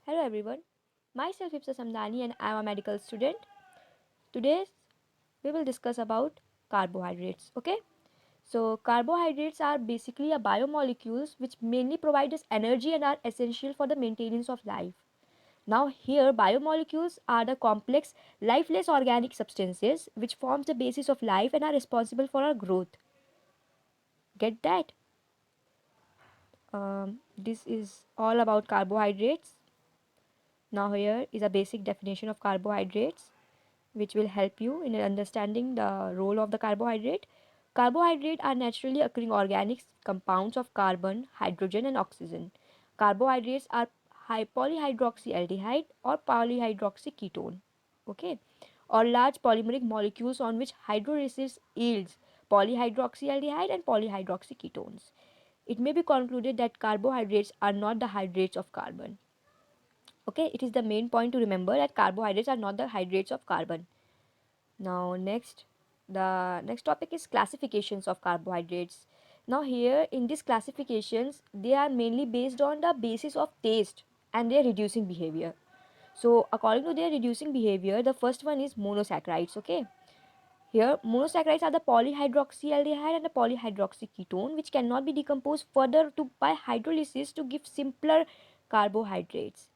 Hello everyone, myself Ipsa Samdani and I am a medical student. Today we will discuss about carbohydrates. Okay, so carbohydrates are basically a biomolecules which mainly provide us energy and are essential for the maintenance of life. Now here biomolecules are the complex lifeless organic substances which forms the basis of life and are responsible for our growth. Get that? This is all about carbohydrates. Now here is a basic definition of carbohydrates which will help you in understanding the role of the carbohydrate. Carbohydrates are naturally occurring organic compounds of carbon, hydrogen, and oxygen. Carbohydrates are polyhydroxyaldehyde or polyhydroxyketone, okay, or large polymeric molecules on which hydrolysis yields polyhydroxyaldehyde and polyhydroxyketones. It may be concluded that carbohydrates are not the hydrates of carbon. Okay, it is the main point to remember that carbohydrates are not the hydrates of carbon. Now the next topic is classifications of carbohydrates. Now here in these classifications, they are mainly based on the basis of taste and their reducing behavior. So according to their reducing behavior, the first one is monosaccharides. Okay, here monosaccharides are the polyhydroxyaldehyde and the polyhydroxyketone which cannot be decomposed further by hydrolysis to give simpler carbohydrates.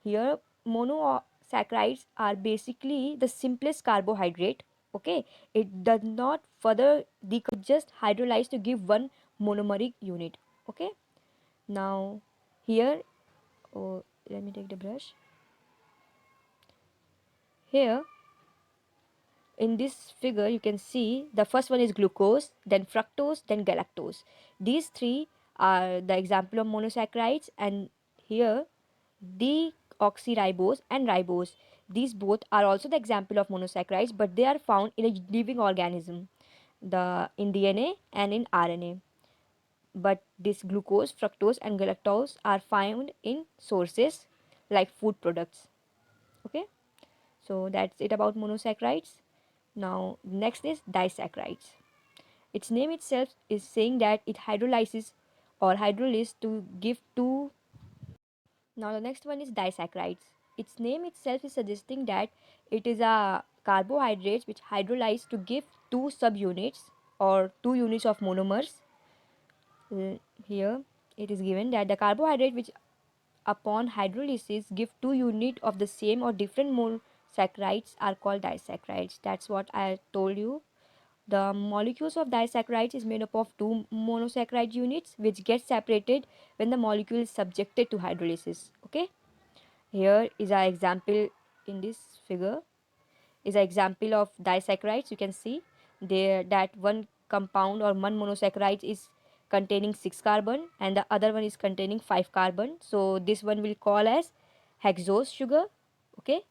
Here monosaccharides are basically the simplest carbohydrate. Okay, it does not further just hydrolyze to give one monomeric unit. Okay, now here, oh, let me take the brush. Here in this figure you can see the first one is glucose, then fructose, then galactose. These three are the example of monosaccharides, and here deoxyribose and ribose, these both are also the example of monosaccharides, but they are found in a living organism, the in DNA and in RNA. But this glucose, fructose and galactose are found in sources like food products. Okay, so that's it about monosaccharides. Now next is disaccharides. Its name itself is saying that it hydrolyzes or hydrolyzes to give two. Now the next one is disaccharides. Its name itself is suggesting that it is a carbohydrate which hydrolyze to give two subunits or two units of monomers. Here it is given that the carbohydrate which upon hydrolysis give two units of the same or different monosaccharides are called disaccharides. That's what I told you. The molecules of disaccharides is made up of two monosaccharide units which get separated when the molecule is subjected to hydrolysis. Okay. Here is an example in this figure is an example of disaccharides. You can see there that one compound or one monosaccharide is containing 6 carbon and the other one is containing 5 carbon. So this one will call as hexose sugar. Okay,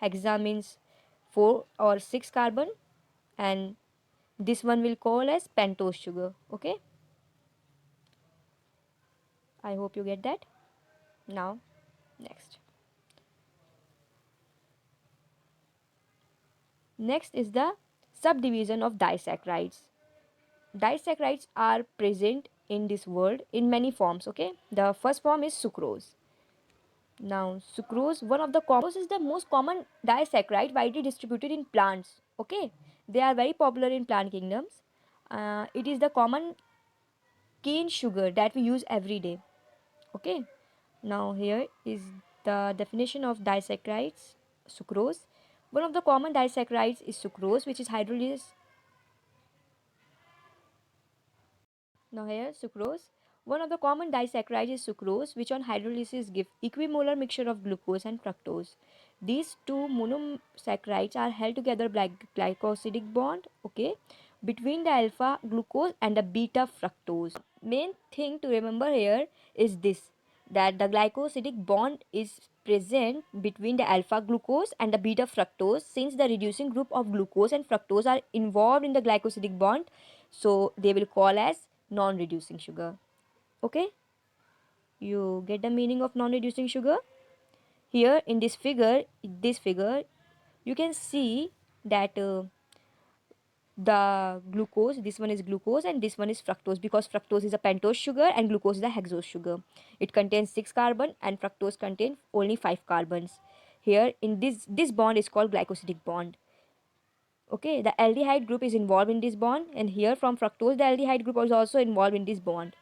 hexa means 4 or 6 carbon, and this one will call as pentose sugar. Okay, I hope you get that. Now next. Next is the subdivision of disaccharides. Disaccharides are present in this world in many forms. Okay, the first form is sucrose. Now sucrose, one of the is the most common disaccharide widely distributed in plants. Okay, they are very popular in plant kingdoms. It is the common cane sugar that we use every day. Okay, now here is the definition of disaccharides. Sucrose, one of the common disaccharides is sucrose which is hydrolyzed. Now here sucrose. One of the common disaccharides is sucrose which on hydrolysis give equimolar mixture of glucose and fructose. These two monosaccharides are held together by glycosidic bond, okay, between the alpha glucose and the beta fructose. Main thing to remember here is this, that the glycosidic bond is present between the alpha glucose and the beta fructose. Since the reducing group of glucose and fructose are involved in the glycosidic bond, so they will call as non-reducing sugar. Okay, you get the meaning of non-reducing sugar. Here in this figure you can see that the glucose, this one is glucose and this one is fructose, because fructose is a pentose sugar and glucose is a hexose sugar. It contains 6 carbon and fructose contains only 5 carbons. Here in this bond is called glycosidic bond. Okay, the aldehyde group is involved in this bond, and here from fructose the aldehyde group is also involved in this bond.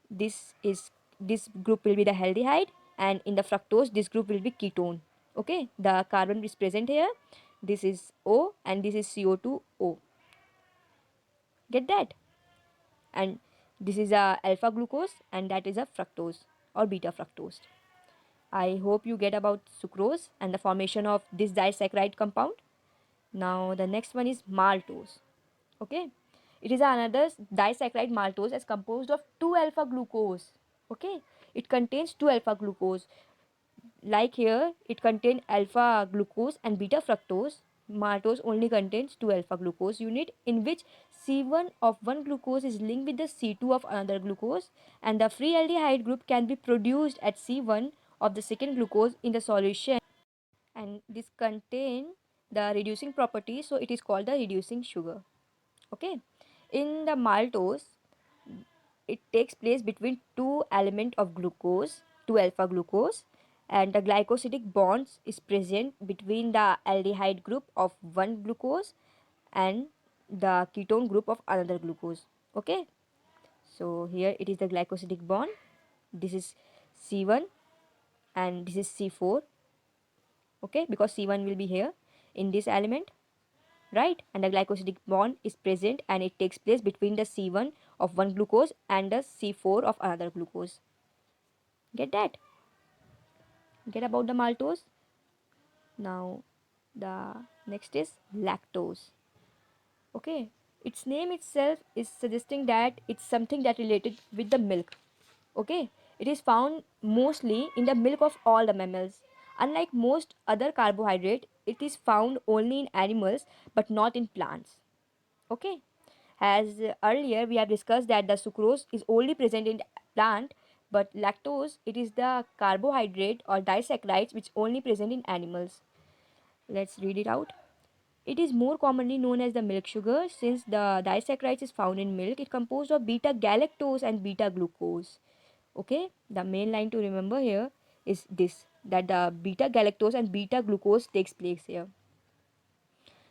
This group will be the aldehyde, and in the fructose this group will be ketone. Okay, the carbon is present here. This is O and this is CO2O. Get that? And this is a alpha glucose and that is a fructose or beta fructose. I hope you get about sucrose and the formation of this disaccharide compound. Now the next one is maltose. Okay, it is another disaccharide maltose as composed of 2 alpha glucose. Okay, it contains 2 alpha glucose. Like here, it contains alpha glucose and beta fructose. Maltose only contains 2 alpha glucose unit, in which C1 of one glucose is linked with the C2 of another glucose, and the free aldehyde group can be produced at C1 of the second glucose in the solution, and this contain the reducing property, so it is called the reducing sugar. Okay, in the maltose, it takes place between two element of glucose, 2 alpha glucose, and the glycosidic bonds is present between the aldehyde group of one glucose and the ketone group of another glucose. Okay, so here it is the glycosidic bond. This is C1 and this is C4. Okay, because C1 will be here in this element, right? And the glycosidic bond is present and it takes place between the C1 of one glucose and the C4 of another glucose. Get that? Get about the maltose. Now the next is lactose. Okay, its name itself is suggesting that it's something that related with the milk. Okay, it is found mostly in the milk of all the mammals. Unlike most other carbohydrate, it is found only in animals but not in plants. Okay, as earlier we have discussed that the sucrose is only present in plant, but lactose, it is the carbohydrate or disaccharides which only present in animals. Let's read it out. It is more commonly known as the milk sugar. Since the disaccharides is found in milk, it composed of beta galactose and beta glucose. Okay, the main line to remember here is this, that the beta galactose and beta glucose takes place here.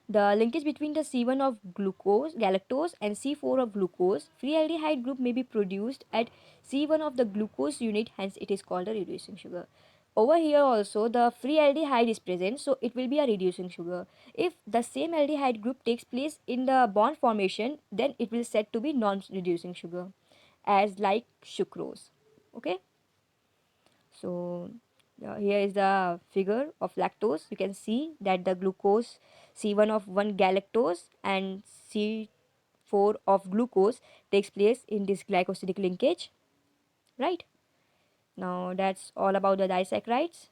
The linkage between the C1 of glucose, galactose and C4 of glucose, free aldehyde group may be produced at C1 of the glucose unit, hence it is called a reducing sugar. Over here also the free aldehyde is present, so it will be a reducing sugar. If the same aldehyde group takes place in the bond formation, then it will said to be non-reducing sugar, as like sucrose. Okay. So here is the figure of lactose. You can see that the glucose C1 of one galactose and C4 of glucose takes place in this glycosidic linkage, right? Now that's all about the disaccharides.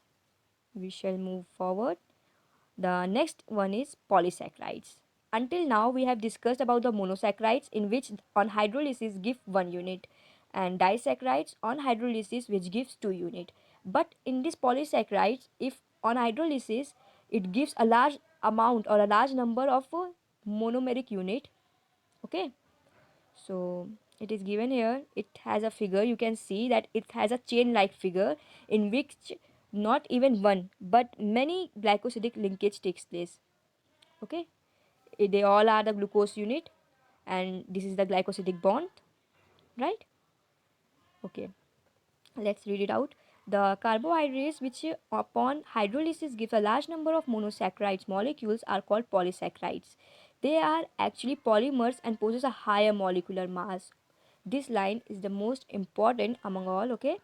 We shall move forward. The next one is polysaccharides. Until now, we have discussed about the monosaccharides, in which on hydrolysis give 1 unit, and disaccharides on hydrolysis which gives 2 unit. But in this polysaccharides, if on hydrolysis it gives a large amount or a large number of monomeric unit. Okay, so it is given here. It has a figure. You can see that it has a chain like figure in which not even one but many glycosidic linkage takes place. Okay, they all are the glucose unit and this is the glycosidic bond, right? Okay, let's read it out. The carbohydrates which upon hydrolysis give a large number of monosaccharides molecules are called polysaccharides. They are actually polymers and possess a higher molecular mass. This line is the most important among all. Okay,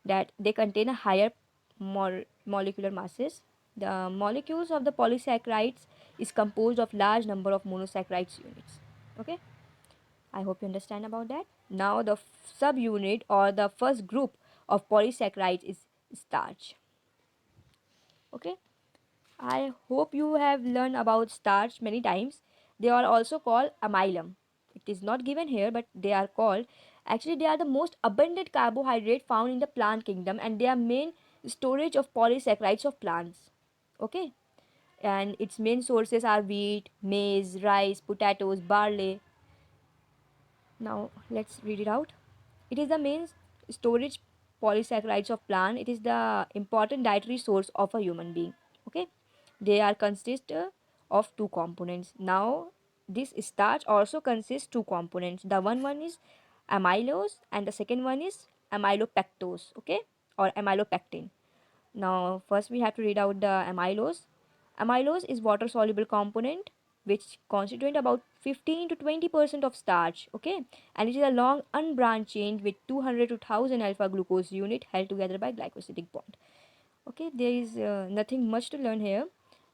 that they contain a higher molecular masses. The molecules of the polysaccharides is composed of large number of monosaccharides units. Okay, I hope you understand about that. Now the subunit or the first group of polysaccharides is starch. Okay, I hope you have learned about starch many times. They are also called amylum. It is not given here, but they are called. Actually, they are the most abundant carbohydrate found in the plant kingdom, and they are main storage of polysaccharides of plants. Okay, and its main sources are wheat, maize, rice, potatoes, barley. Now let's read it out. It is the main storage polysaccharides of plant. It is the important dietary source of a human being. Okay, they are consist of two components. Now this starch also consists two components. The one is amylose and the second one is amylopectose. Okay, or amylopectin. Now, first we have to read out the amylose. Amylose is water soluble component which constitute about 15 to 20% of starch, okay? And it is a long unbranched chain with 200 to 1000 alpha glucose unit held together by glycosidic bond. Okay, there is nothing much to learn here.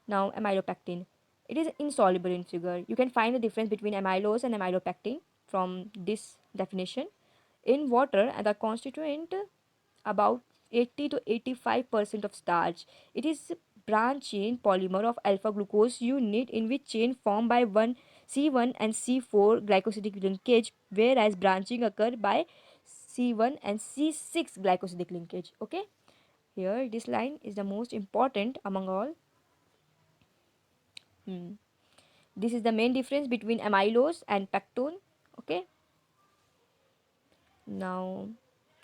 Now, amylopectin. It is insoluble in sugar. You can find the difference between amylose and amylopectin from this definition. In water, and the constituent about 80 to 85% of starch. It is branch chain polymer of alpha glucose unit in which chain formed by one C1 and C4 glycosidic linkage, whereas branching occur by C1 and C6 glycosidic linkage. Okay, here this line is the most important among all. Hmm. This is the main difference between amylose and pectone. Okay, now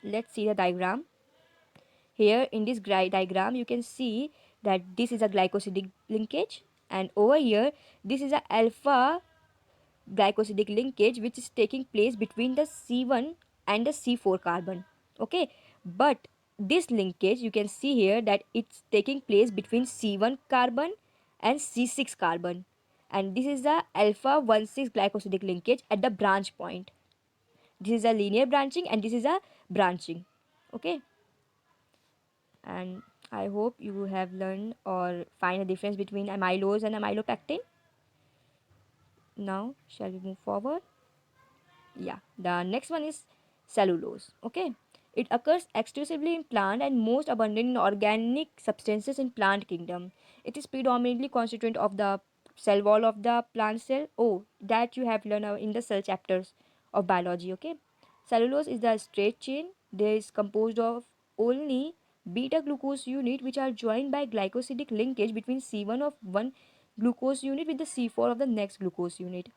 let's see the diagram. Here in this diagram, you can see that this is a glycosidic linkage, and over here, this is a alpha glycosidic linkage which is taking place between the C1 and the C4 carbon. Okay, but this linkage you can see here that it's taking place between C1 carbon and C6 carbon, and this is the alpha 1,6 glycosidic linkage at the branch point. This is a linear branching and this is a branching. Okay, and I hope you have learned or find a difference between amylose and amylopectin. Now, shall we move forward? Yeah, the next one is cellulose. Okay, it occurs exclusively in plant and most abundant in organic substances in plant kingdom. It is predominantly constituent of the cell wall of the plant cell. Oh, that you have learned in the cell chapters of biology. Okay, cellulose is the straight chain. There is composed of only beta glucose unit which are joined by glycosidic linkage between C1 of one glucose unit with the C4 of the next glucose unit.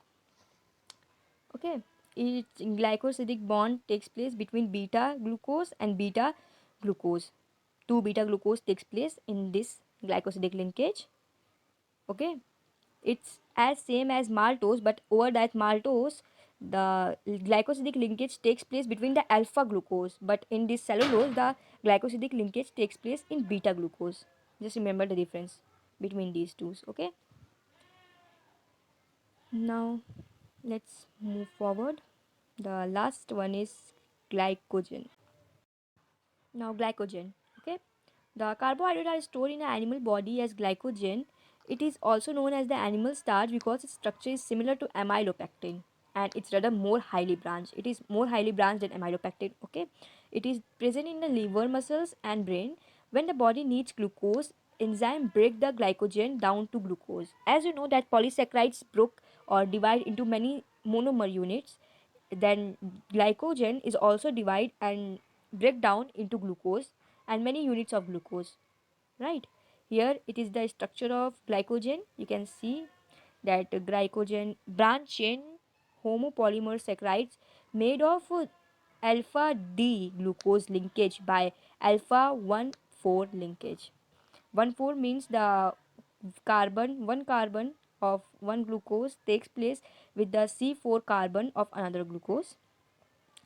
Okay, each glycosidic bond takes place between beta glucose and beta glucose. Two beta glucose takes place in this glycosidic linkage. Okay, it's as same as maltose, but over that maltose, the glycosidic linkage takes place between the alpha glucose. But in this cellulose, the glycosidic linkage takes place in beta glucose. Just remember the difference between these two. Okay. Now let's move forward. The last one is glycogen. Now, glycogen. Okay, the carbohydrates are stored in an animal body as glycogen. It is also known as the animal starch because its structure is similar to amylopectin and it's rather more highly branched. It is more highly branched than amylopectin. Okay, it is present in the liver, muscles, and brain. When the body needs glucose, enzyme break the glycogen down to glucose. As you know that polysaccharides broke or divide into many monomer units, then glycogen is also divide and break down into glucose and many units of glucose, right? Here it is the structure of glycogen. You can see that glycogen branch chain homopolymer saccharides made of alpha D glucose linkage by alpha 1,4 linkage. 1,4 means the one carbon of one glucose takes place with the C4 carbon of another glucose,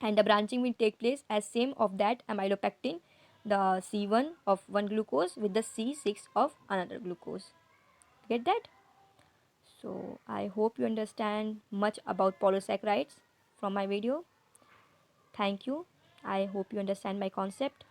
and the branching will take place as same of that amylopectin, the C1 of one glucose with the C6 of another glucose. Get that? So I hope you understand much about polysaccharides from my video. Thank you. I hope you understand my concept.